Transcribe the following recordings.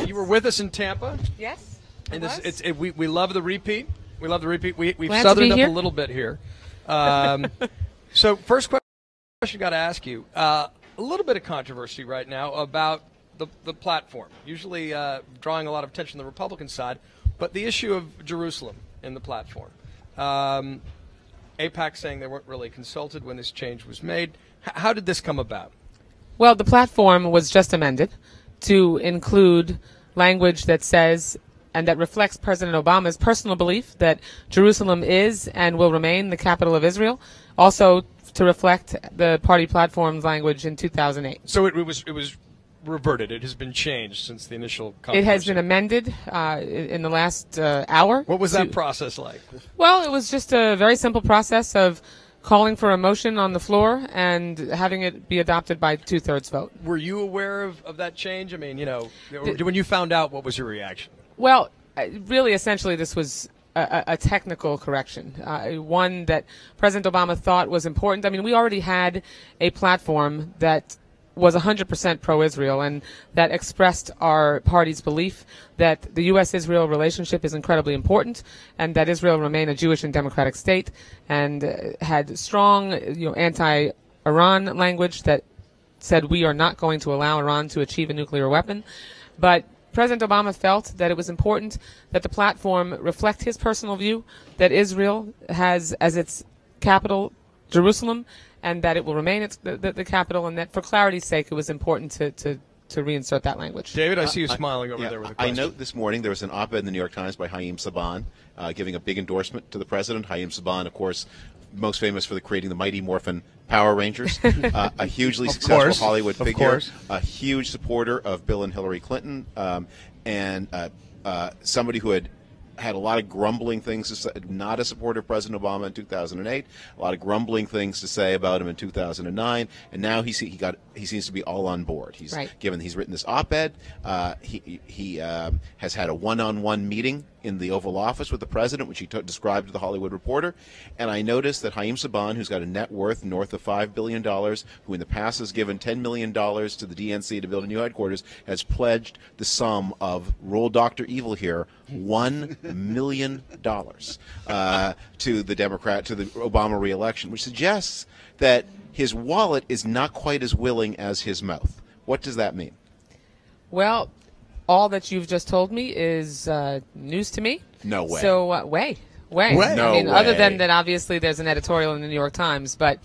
you were with us in Tampa. Yes. And we love the repeat. We love the repeat. We've Glad southerned to be up here. a little bit here. So first question I got to ask you, a little bit of controversy right now about the platform, usually drawing a lot of attention on the Republican side, but the issue of Jerusalem in the platform. AIPAC saying they weren't really consulted when this change was made. How did this come about? Well, the platform was just amended to include language that says and that reflects President Obama's personal belief that Jerusalem is and will remain the capital of Israel. Also to reflect the party platform's language in 2008. So it was reverted. It has been changed since the initial controversy. It has been amended in the last hour. What was that process like? Well, it was just a very simple process of calling for a motion on the floor and having it be adopted by 2/3 vote. Were you aware of that change? I mean, when you found out, what was your reaction? Well, really, essentially, this was a technical correction, one that President Obama thought was important. I mean, we already had a platform that was 100% pro-Israel and that expressed our party's belief that the U.S.-Israel relationship is incredibly important and that Israel remain a Jewish and democratic state, and had strong, anti-Iran language that said we are not going to allow Iran to achieve a nuclear weapon. But President Obama felt that it was important that the platform reflect his personal view that Israel has as its capital Jerusalem, and that it will remain the capital, and that for clarity's sake it was important to reinsert that language. David, I see you smiling over there with a question. I note this morning there was an op-ed in the New York Times by Haim Saban giving a big endorsement to the president. Haim Saban, of course, most famous for creating the Mighty Morphin Power Rangers, a hugely successful Hollywood figure, a huge supporter of Bill and Hillary Clinton, and somebody who had a lot of grumbling things to say, not a supporter of President Obama in 2008, a lot of grumbling things to say about him in 2009, and now he seems to be all on board. He's written this op-ed. He has had a one-on-one meeting in the Oval Office with the president, which he described to the Hollywood Reporter. And I noticed that Haim Saban, who's got a net worth north of $5 billion, who in the past has given $10 million to the DNC to build a new headquarters, has pledged the sum of, roll Dr. Evil here, $1 million to the Obama re-election, which suggests that his wallet is not quite as willing as his mouth. What does that mean? Well, all that you've just told me is news to me. No way. So, way. No I mean, way. other than that, obviously, there's an editorial in the New York Times, but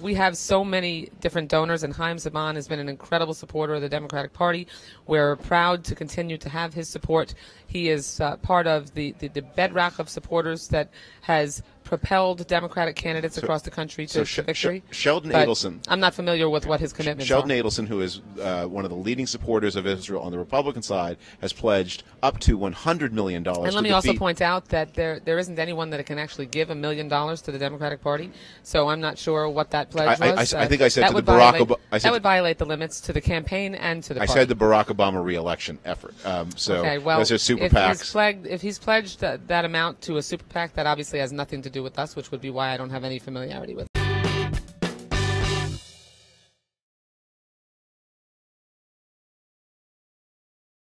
we have so many different donors, and Haim Saban has been an incredible supporter of the Democratic Party. We're proud to continue to have his support. He is part of the bedrock of supporters that has propelled Democratic candidates across the country to victory. Sheldon But Adelson. I'm not familiar with what his commitments Sheldon are. Adelson, who is one of the leading supporters of Israel on the Republican side, has pledged up to $100 million. And let me also point out that there isn't anyone that can actually give $1 million to the Democratic Party. So I'm not sure what that pledge was. I think I said that to would the Barack violate, Obama. That would violate the limits to the campaign and to the party. I said the Barack Obama re-election effort. Okay, well, those are super PACs. If he's pledged that amount to a super PAC, that obviously has nothing to do with us, which would be why I don't have any familiarity with it.